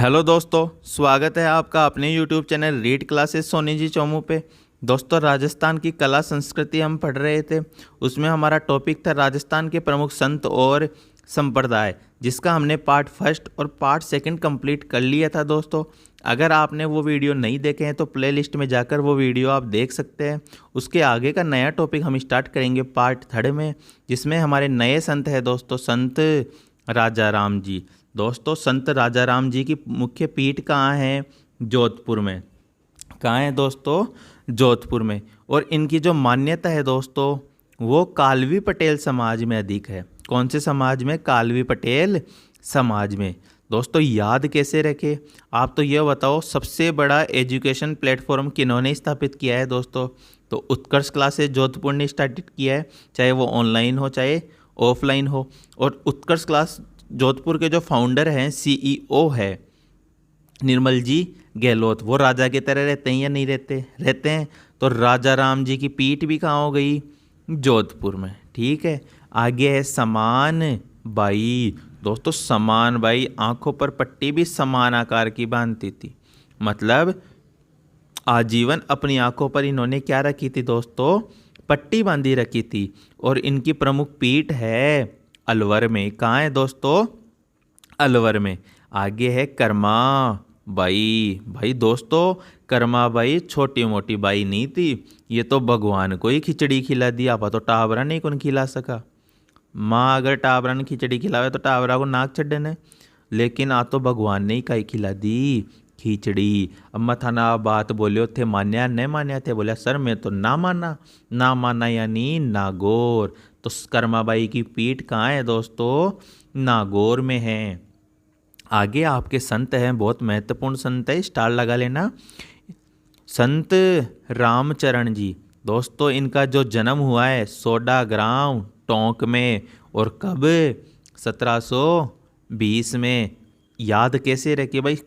Hello दोस्तों, स्वागत है आपका अपने YouTube channel read classes Soni ji Chomu पे। दोस्तों, राजस्थान की कला संस्कृति हम पढ़ रहे थे। उसमें हमारा टॉपिक था राजस्थान के प्रमुख संत और संप्रदाय, जिसका हमने पार्ट फर्स्ट और पार्ट सेकंड कंप्लीट कर लिया था। दोस्तों, अगर आपने वो वीडियो नहीं देखे हैं तो प्लेलिस्ट में जाकर वो वीडियो आप देख सकते हैं। उसके आगे का नया टॉपिक हम स्टार्ट करेंगे पार्ट थर्ड में, जिसमें हमारे नए संत है दोस्तों, संत राजा राम जी। दोस्तों, संत राजा राम जी की मुख्य पीठ कहाँ है? जोधपुर में। कहाँ है दोस्तों? जोधपुर में। और इनकी जो मान्यता है दोस्तों, वो कालवी पटेल समाज में अधिक है। कौन से समाज में? कालवी पटेल समाज में। दोस्तों, याद कैसे रखे? आप तो ये बताओ, सबसे बड़ा एजुकेशन प्लेटफॉर्म किन्होंने स्थापित किया है दोस्तों? तो उत्कर्ष क्लासेस जोधपुर ने स्टार्टेड किया है, चाहे वो ऑनलाइन हो चाहे ऑफलाइन हो। और उत्कर्ष क्लास जोधपुर के जो फाउंडर हैं, सीईओ है निर्मल जी गहलोत। वो राजा की तरह रहते हैं या नहीं रहते? रहते हैं। तो राजा राम जी की पीठ भी कहाँ हो गई? जोधपुर में। ठीक है। आगे है समान बाई। दोस्तों, समान बाई आंखों पर पट्टी भी समान आकार की बांधती थी। मतलब आजीवन अपनी आंखों पर इन्होंने क्या रखी थी दोस्तों? पट्टी बांधी रखी थी। और इनकी प्रमुख पीठ है अलवर में। कहाँ है दोस्तों? अलवर में। आगे है कर्मा बाई। भाई दोस्तों, कर्मा बाई छोटी मोटी बाई नहीं थी, ये तो भगवान को ही खिचड़ी खिला दी। आप तो टावरा नहीं कौन खिला सका। माँ अगर टावरा ने खिचड़ी खिलावे तो टावरा को नाक छड्डे ने, लेकिन आ तो भगवान ने ही काई खिला दी? खिचड़ी। अब मथा ना बात बोलियो थे, मान्या नहीं मान्या थे? बोलिया सर मैं तो ना माना। ना माना यानी नागौर। तो कर्माबाई की पीठ कहाँ है दोस्तों? नागौर में है। आगे आपके संत हैं, बहुत महत्वपूर्ण संत है, स्टार लगा लेना। संत रामचरण जी। दोस्तों, इनका जो जन्म हुआ है सोडा ग्राम टोंक में। और कब? 1720 में। याद कैसे रखिए भाई?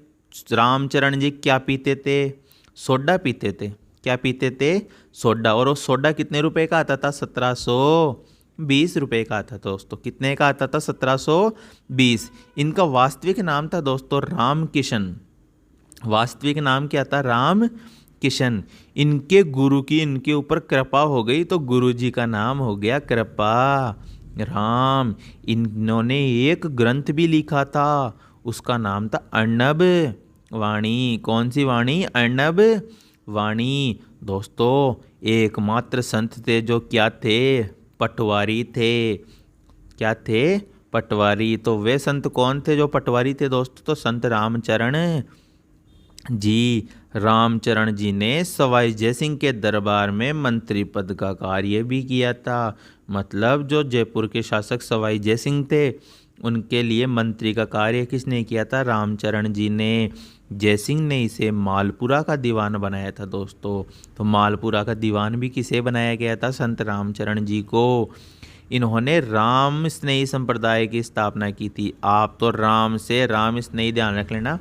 रामचरण जी क्या पीते थे? सोडा पीते थे। क्या पीते थे? सोडा। और वो सोडा कितने रुपए का आता था? 1720 रुपए का आता था दोस्तों। कितने का आता था? 1720। इनका वास्तविक नाम था दोस्तों राम किशन। वास्तविक नाम क्या था? राम किशन। इनके गुरु की इनके ऊपर कृपा हो गई तो गुरु जी का नाम हो गया कृपा राम। इन्होंने एक ग्रंथ भी लिखा था, उसका नाम था अर्णब वाणी। कौन सी वाणी? अर्णब वाणी। दोस्तों, एकमात्र संत थे जो क्या थे? पटवारी थे। क्या थे? पटवारी। तो वे संत कौन थे जो पटवारी थे दोस्तों? तो संत रामचरण जी। रामचरण जी ने सवाई जयसिंह के दरबार में मंत्री पद का कार्य भी किया था। मतलब जो जयपुर के शासक सवाई जयसिंह थे, उनके लिए मंत्री का कार्य किसने किया था? रामचरण जी ने। जयसिंह ने इसे मालपुरा का दीवान बनाया था दोस्तों। तो मालपुरा का दीवान भी किसे बनाया गया था? संत रामचरण जी को। इन्होंने राम स्नेही संप्रदाय की स्थापना की थी। आप तो राम से राम स्नेही ध्यान रख लेना।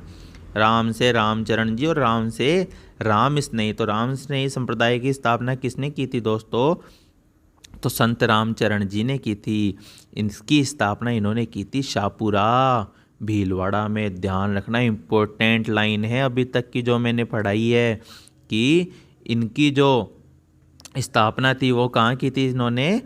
राम से रामचरण जी और राम से राम स्नेही। तो राम स्नेही संप्रदाय की स्थापना किसने की थी दोस्तों? तो संत रामचरण जी ने की थी। इनकी स्थापना इन्होंने की थी शाहपुरा भीलवाड़ा में। ध्यान रखना, इम्पोर्टेंट लाइन है अभी तक की जो मैंने पढ़ाई है, कि इनकी जो स्थापना थी वो कहाँ की थी? इन्होंने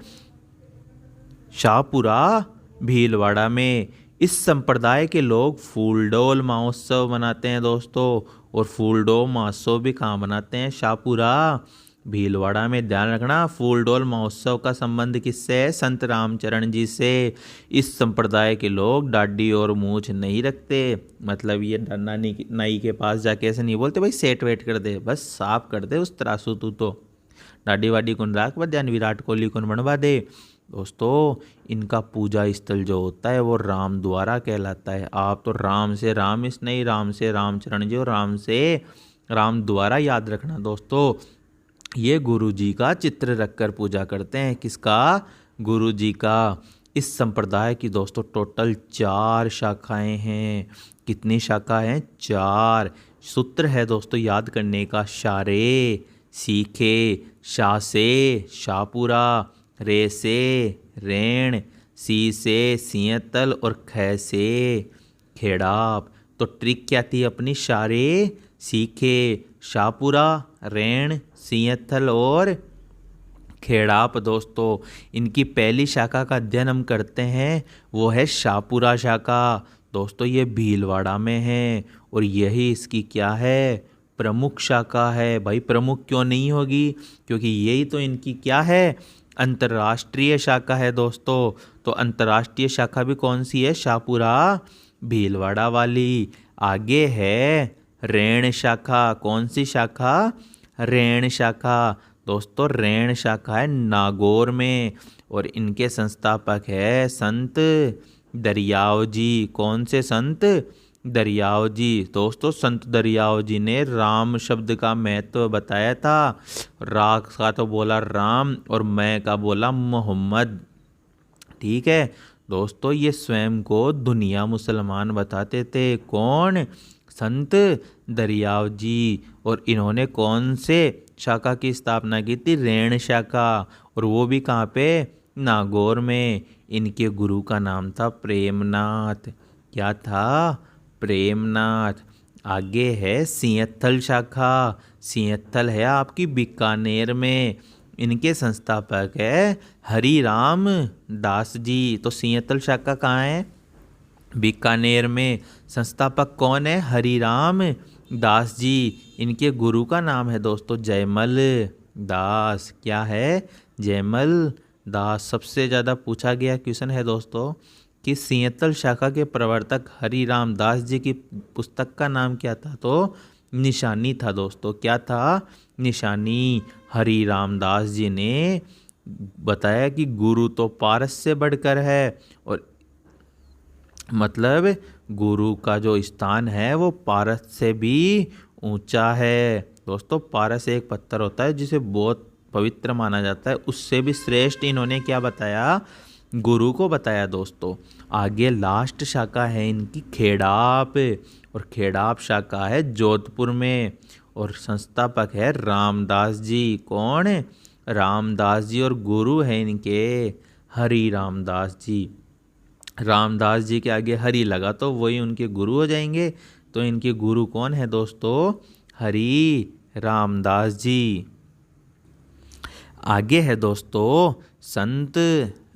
शाहपुरा भीलवाड़ा में। इस संप्रदाय के लोग फूलडोल महोत्सव मनाते हैं दोस्तों। और फूलडोल महोत्सव भी कहाँ मनाते हैं? शाहपुरा भीलवाड़ा में। ध्यान रखना, फूलडोल महोत्सव का संबंध किससे है? संत रामचरण जी से। इस संप्रदाय के लोग दाढ़ी और मूछ नहीं रखते। मतलब ये नाई के पास जाके ऐसे नहीं बोलते भाई सेट वेट कर दे, बस साफ कर दे उस तरासू तू तो दाढ़ी वाडी कौन राख बद्यान विराट कोहली कौन बनवा दे। दोस्तों, इनका पूजा स्थल जो होता है वो राम द्वारा कहलाता है। आप तो राम से राम स्नेही, राम से रामचरण जी और राम से राम द्वारा याद रखना दोस्तों। ये गुरु जी का चित्र रखकर पूजा करते हैं। किसका? गुरु जी का। इस संप्रदाय की दोस्तों टोटल 4 शाखाएं हैं। कितनी शाखा हैं? 4। सूत्र है दोस्तों याद करने का। शारे, सीखे, शासे, शाहपुरा, रे से रेण, सी से सियतल और ख से खेड़ाप। तो ट्रिक क्या थी अपनी? सारे सीखे। शाहपुरा, रेण, सिंहथल और खेड़ाप दोस्तों, इनकी पहली शाखा का अध्ययन हम करते हैं, वो है शाहपुरा शाखा। दोस्तों ये भीलवाड़ा में है और यही इसकी क्या है? प्रमुख शाखा है। भाई प्रमुख क्यों नहीं होगी? क्योंकि यही तो इनकी क्या है? अंतर्राष्ट्रीय शाखा है दोस्तों। तो अंतर्राष्ट्रीय शाखा भी कौन सी है? शाहपुरा भीलवाड़ा वाली। आगे है रेण शाखा। कौन सी शाखा? रेण शाखा। दोस्तों रेण शाखा है नागौर में और इनके संस्थापक है संत दरियाव जी। कौन से संत? दरियाव जी। दोस्तों संत दरियाव जी ने राम शब्द का महत्व बताया था। रा का तो बोला राम और मैं का बोला मोहम्मद। ठीक है दोस्तों, ये स्वयं को दुनिया मुसलमान बताते थे। कौन? संत दरियाव जी। और इन्होंने कौन से शाखा की स्थापना की थी? रेण शाखा। और वो भी कहाँ पे? नागौर में। इनके गुरु का नाम था प्रेमनाथ। क्या था? प्रेमनाथ। आगे है सिंहथल शाखा। सिंहथल है आपकी बीकानेर में। इनके संस्थापक है हरिराम दास जी। तो सिंहथल शाखा कहाँ है? बीकानेर में। संस्थापक कौन है? हरिराम दास जी। इनके गुरु का नाम है दोस्तों जयमल दास। क्या है? जयमल दास। सबसे ज़्यादा पूछा गया क्वेश्चन है दोस्तों कि सिंहथल शाखा के प्रवर्तक हरिराम दास जी की पुस्तक का नाम क्या था? तो निशानी था दोस्तों। क्या था? निशानी। हरिराम दास जी ने बताया कि गुरु तो पारस से बढ़कर है और मतलब गुरु का जो स्थान है वो पारस से भी ऊंचा है। दोस्तों पारस एक पत्थर होता है जिसे बहुत पवित्र माना जाता है, उससे भी श्रेष्ठ इन्होंने क्या बताया? गुरु को बताया दोस्तों। आगे लास्ट शाखा है इनकी खेड़ाप और खेड़ाप शाखा है जोधपुर में और संस्थापक है रामदास जी। कौन? रामदास जी। और गुरु है इनके हरि रामदास जी। रामदास जी के आगे हरि लगा तो वही उनके गुरु हो जाएंगे। तो इनके गुरु कौन है दोस्तों? हरि रामदास जी। आगे है दोस्तों संत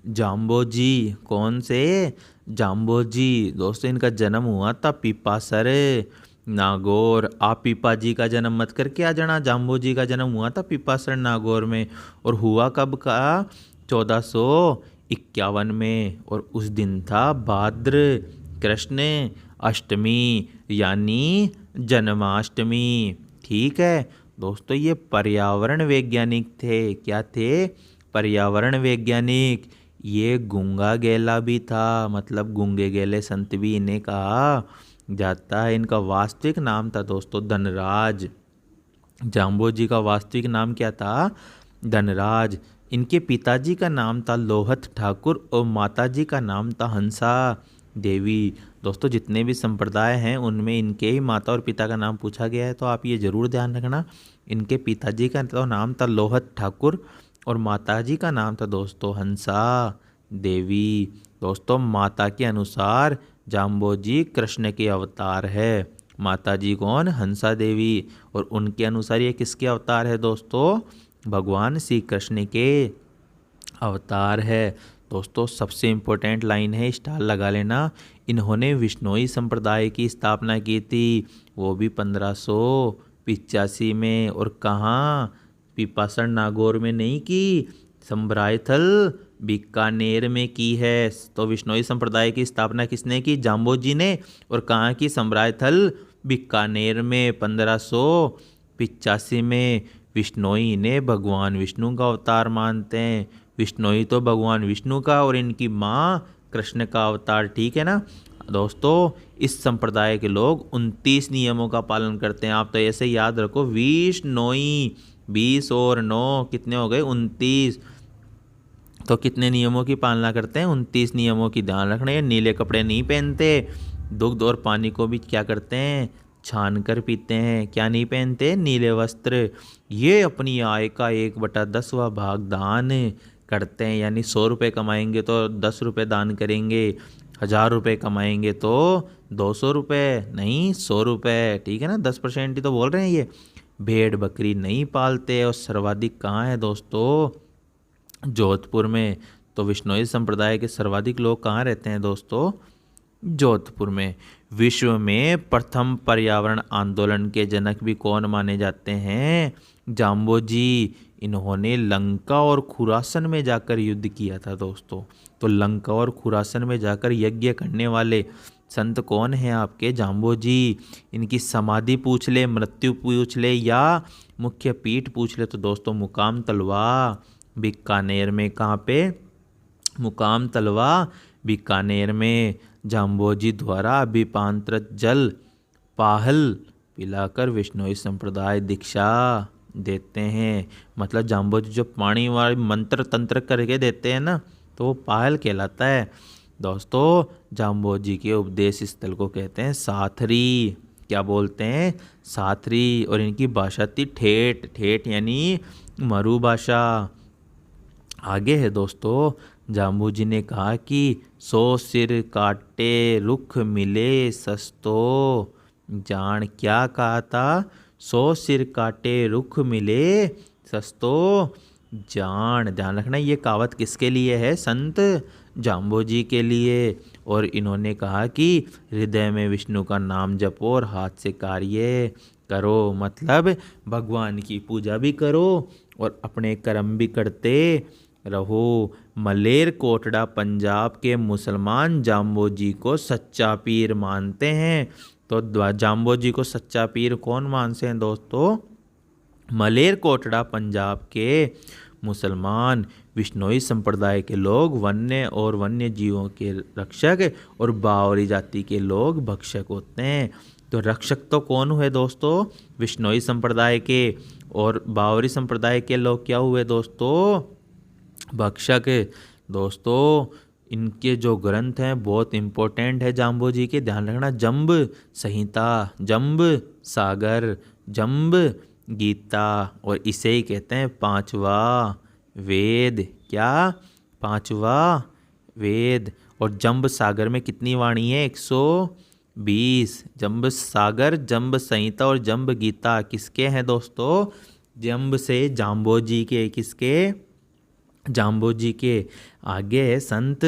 जाम्बो जी। कौन से? जाम्बो जी। दोस्तों इनका जन्म हुआ था पीपासर नागौर। आप पीपा जी का जन्म मत करके आ जाना, जाम्बो जी का जन्म हुआ था पीपासर नागौर में। और हुआ कब का? 1451 में। और उस दिन था भाद्र कृष्ण अष्टमी यानी जन्माष्टमी। ठीक है दोस्तों, ये पर्यावरण वैज्ञानिक थे। क्या थे? पर्यावरण वैज्ञानिक। ये गूंगा गैला भी था, मतलब गूंगे गैले संत भी इन्हें कहा जाता है। इनका वास्तविक नाम था दोस्तों धनराज। जाम्बो जी का वास्तविक नाम क्या था? धनराज। इनके पिताजी का नाम था लोहत ठाकुर और माताजी का नाम था हंसा देवी। दोस्तों जितने भी संप्रदाय हैं उनमें इनके ही माता और पिता का नाम पूछा गया है, तो आप ये ज़रूर ध्यान रखना। इनके पिताजी का तो नाम था लोहत ठाकुर और माताजी का नाम था दोस्तों हंसा देवी। दोस्तों माता के अनुसार जाम्बो जी कृष्ण के अवतार है। माताजी कौन? हंसा देवी। और उनके अनुसार ये किसके अवतार है दोस्तों? भगवान श्री कृष्ण के अवतार है। दोस्तों सबसे इम्पोर्टेंट लाइन है, स्टार लगा लेना। इन्होंने विश्नोई संप्रदाय की स्थापना की थी, वो भी 1585 में। और कहाँ? पीपासर नागौर में नहीं की, संभ्रायथल बीकानेर में की है। तो विश्नोई संप्रदाय की स्थापना किसने की? जाम्बो जी ने। और कहाँ की? संभ्रायथल बीकानेर में 1585 में। विश्नोई ने भगवान विष्णु का अवतार मानते हैं। विश्नोई तो भगवान विष्णु का और इनकी माँ कृष्ण का अवतार। ठीक है ना दोस्तों? इस संप्रदाय के लोग 29 नियमों का पालन करते हैं। आप तो ऐसे याद रखो, विश्नोई 20 और 9 कितने हो गए? 29। तो कितने नियमों की पालना करते हैं? 29 नियमों की। ध्यान रखना, ये नीले कपड़े नहीं पहनते। दुग्ध और पानी को भी क्या करते हैं? छान कर पीते हैं। क्या नहीं पहनते? नीले वस्त्र। ये अपनी आय का 1/10वां भाग दान करते हैं, यानी 100 रुपये कमाएंगे तो 10 रुपये दान करेंगे, 1000 रुपये कमाएंगे तो 200 रुपये, नहीं 100 रुपये, ठीक है ना, 10% ही तो बोल रहे हैं ये। भेड़ बकरी नहीं पालते और सर्वाधिक कहाँ है दोस्तों? जोधपुर में। तो विश्नोई संप्रदाय के सर्वाधिक लोग कहाँ रहते हैं दोस्तों? जोधपुर में। विश्व में प्रथम पर्यावरण आंदोलन के जनक भी कौन माने जाते हैं? जाम्बोजी। इन्होंने लंका और खुरासन में जाकर युद्ध किया था दोस्तों। तो लंका और खुरासन में जाकर यज्ञ करने वाले संत कौन हैं आपके? जाम्बोजी। इनकी समाधि पूछ ले, मृत्यु पूछ ले या मुख्य पीठ पूछ ले तो दोस्तों मुकाम तलवा बीकानेर में। कहाँ पे? मुकाम तलवा बीकानेर में। जाम्बोजी द्वारा अभिपांत्रित जल पाहल पिलाकर विश्नोई संप्रदाय दीक्षा देते हैं। मतलब जाम्बोजी जो पानी वाले मंत्र तंत्र करके देते हैं ना, तो वो पाहल कहलाता है दोस्तों। जाम्बोजी के उपदेश स्थल को कहते हैं साथरी। क्या बोलते हैं? साथरी। और इनकी भाषा थी ठेठ। ठेठ यानी मरु भाषा। आगे है दोस्तों, जाम्बोजी ने कहा कि 100 सिर काटे रुख मिले सस्तो। जान क्या कहा था? 100 सिर काटे रुख मिले सस्तो। जान, ध्यान रखना ये कहावत किसके लिए है? संत जाम्बोजी के लिए। और इन्होंने कहा कि हृदय में विष्णु का नाम जपो और हाथ से कार्य करो। मतलब भगवान की पूजा भी करो और अपने कर्म भी करते रहो। मलेर कोटड़ा पंजाब के मुसलमान जाम्बोजी को सच्चा पीर मानते हैं। तो जाम्बोजी को सच्चा पीर कौन मानते हैं दोस्तों? मलेर कोटड़ा पंजाब के मुसलमान विश्नोई संप्रदाय के लोग वन्य और वन्य जीवों के रक्षक और बावरी जाति के लोग भक्षक होते हैं। तो रक्षक तो कौन हुए दोस्तों? विश्नोई संप्रदाय के। और बावरी संप्रदाय के लोग क्या हुए दोस्तों? भक्षक। दोस्तों इनके जो ग्रंथ हैं बहुत इम्पोर्टेंट है जाम्बोजी के, ध्यान रखना। जंब संहिता, जंब सागर, जंब गीता, और इसे ही कहते हैं पांचवा वेद। क्या? पांचवा वेद। और जंब सागर में कितनी वाणी है? 120। जंब सागर, जंब संहिता और जंब गीता किसके हैं दोस्तों? जंब से जाम्बोजी के। किसके? जाम्बोजी के। आगे है संत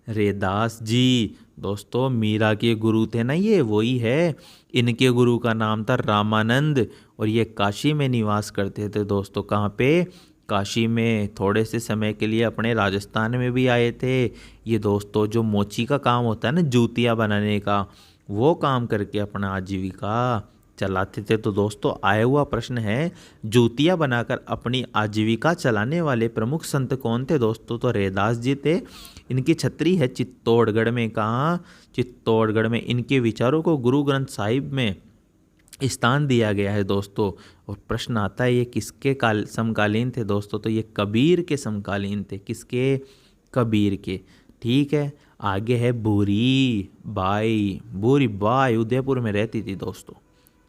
रैदास जी। दोस्तों मीरा के गुरु थे ना, ये वही है। इनके गुरु का नाम था रामानंद और ये काशी में निवास करते थे दोस्तों। कहाँ पे? काशी में। थोड़े से समय के लिए अपने राजस्थान में भी आए थे ये दोस्तों। जो मोची का काम होता है ना, जूतियाँ बनाने का, वो काम करके अपना आजीविका चलाते थे। तो दोस्तों आया हुआ प्रश्न है, जूतियाँ बनाकर अपनी आजीविका चलाने वाले प्रमुख संत कौन थे दोस्तों? तो रैदास जी थे। इनकी छत्री है चित्तौड़गढ़ में। कहाँ? चित्तौड़गढ़ में। इनके विचारों को गुरु ग्रंथ साहिब में स्थान दिया गया है दोस्तों। और प्रश्न आता है ये किसके समकालीन थे दोस्तों? तो ये कबीर के समकालीन थे। किसके? कबीर के। ठीक है। आगे है भूरी बाई। भूरी बाई उदयपुर में रहती थी दोस्तों।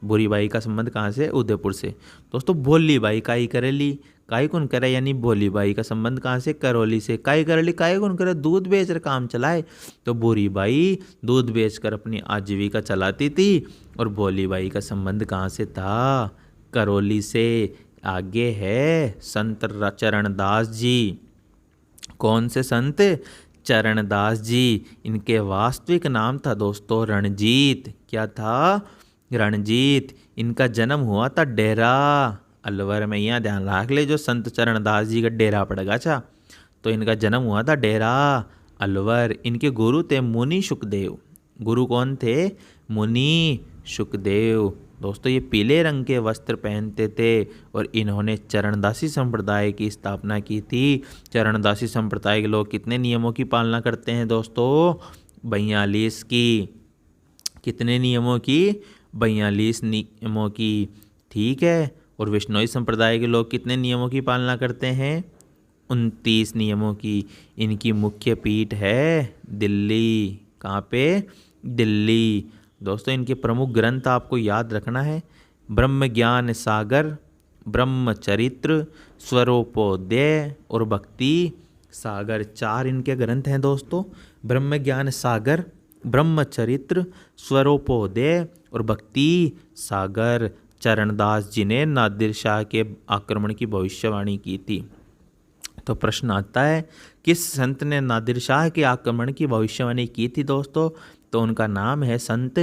भूरी बाई का संबंध कहाँ से? उदयपुर से। दोस्तों भोली बाई काई करेली, काई कुन करे, यानी भोली बाई का संबंध कहाँ से? करौली से। काई करेली, काई कुन करे, दूध बेचकर काम चलाए। तो भूरी बाई दूध बेचकर अपनी आजीविका चलाती थी और भोली बाई का संबंध कहाँ से था? करौली से। आगे है संत चरणदास जी। कौन से संत? चरणदास जी। इनके वास्तविक नाम था दोस्तों रणजीत। क्या था? रणजीत। इनका जन्म हुआ था डेरा अलवर में। यहाँ ध्यान रख ले, जो संत चरणदास जी का डेरा पड़ेगा। अच्छा, तो इनका जन्म हुआ था डेरा अलवर। इनके गुरु थे मुनि सुखदेव। गुरु कौन थे? मुनि सुखदेव। दोस्तों ये पीले रंग के वस्त्र पहनते थे और इन्होंने चरणदासी संप्रदाय की स्थापना की थी। चरणदासी संप्रदाय के लोग कितने नियमों की पालना करते हैं दोस्तों? 42 की। कितने नियमों की? 42 नियमों की। ठीक है। और विश्नोई संप्रदाय के लोग कितने नियमों की पालना करते हैं? 29 नियमों की। इनकी मुख्य पीठ है दिल्ली। कहाँ पे? दिल्ली। दोस्तों इनके प्रमुख ग्रंथ आपको याद रखना है, ब्रह्म ज्ञान सागर, ब्रह्म चरित्र, स्वरूपोदय और भक्ति सागर। 4 इनके ग्रंथ हैं दोस्तों। ब्रह्म ज्ञान सागर ब्रह्मचरित्र, स्वरूपोदय और भक्ति सागर। चरणदास जी ने नादिर शाह के आक्रमण की भविष्यवाणी की थी। तो प्रश्न आता है, किस संत ने नादिर शाह के आक्रमण की भविष्यवाणी की थी दोस्तों? तो उनका नाम है संत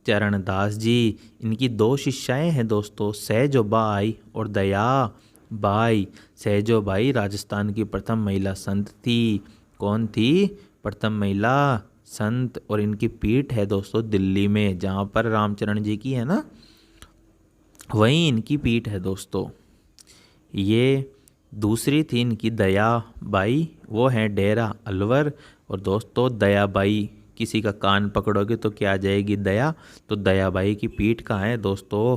चरणदास जी। इनकी 2 शिष्याएं हैं दोस्तों, सहजोबाई और दया बाई। सहजोबाई राजस्थान की प्रथम महिला संत थी। कौन थी? प्रथम महिला संत। और इनकी पीठ है दोस्तों दिल्ली में, जहाँ पर रामचरण जी की है ना, वहीं इनकी पीठ है दोस्तों। ये दूसरी थी इनकी दया बाई, वो है डेरा अलवर। और दोस्तों दयाबाई, किसी का कान पकड़ोगे तो क्या आ जाएगी? दया। तो दयाबाई की पीठ कहाँ है दोस्तों?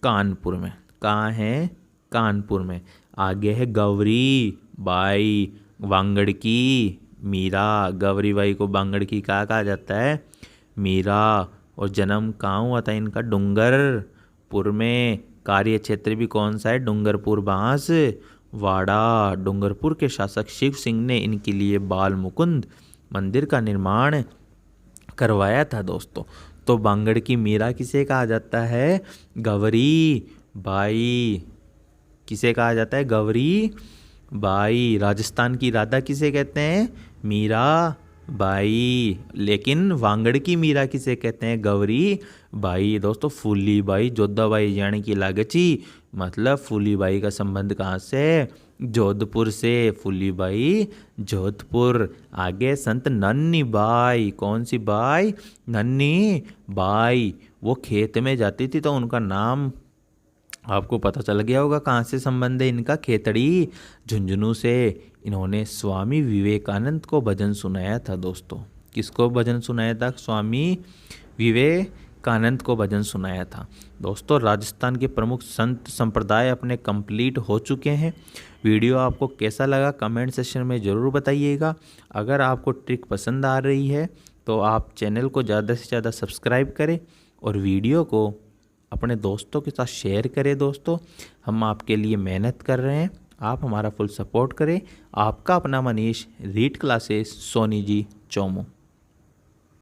कानपुर में। कहाँ है? कानपुर में। आगे है गौरी बाई वांगड़ की मीरा। गौरी बाई को वांगड़ की कहा जाता है? मीरा। और जन्म कहाँ हुआ था इनका? डूंगरपुर में। कार्य क्षेत्र भी कौन सा है? डूंगरपुर बांस वाड़ा। डूंगरपुर के शासक शिव सिंह ने इनके लिए बाल मुकुंद मंदिर का निर्माण करवाया था दोस्तों। तो बांगड़ की मीरा किसे कहा जाता है? गौरी बाई। किसे कहा जाता है? गौरी बाई। राजस्थान की राधा किसे कहते हैं? मीरा बाई। लेकिन वांगड़ की मीरा किसे कहते हैं? गौरी बाई। दोस्तों फूली बाई जोधाबाई यानी कि लागची, मतलब फूली बाई का संबंध कहाँ से? जोधपुर से। फूली बाई जोधपुर। आगे संत नन्ही बाई। कौन सी बाई? नन्ही बाई। वो खेत में जाती थी, तो उनका नाम आपको पता चल गया होगा कहाँ से संबंध है इनका? खेतड़ी झुंझुनू से। इन्होंने स्वामी विवेकानंद को भजन सुनाया था दोस्तों। किसको भजन सुनाया था? स्वामी विवेकानंद को भजन सुनाया था दोस्तों। राजस्थान के प्रमुख संत संप्रदाय अपने कंप्लीट हो चुके हैं। वीडियो आपको कैसा लगा कमेंट सेक्शन में ज़रूर बताइएगा। अगर आपको ट्रिक पसंद आ रही है तो आप चैनल को ज़्यादा से ज़्यादा सब्सक्राइब करें और वीडियो को अपने दोस्तों के साथ शेयर करें दोस्तों। हम आपके लिए मेहनत कर रहे हैं, आप हमारा फुल सपोर्ट करें। आपका अपना मनीष, रीड क्लासेस, सोनी जी, चोमू।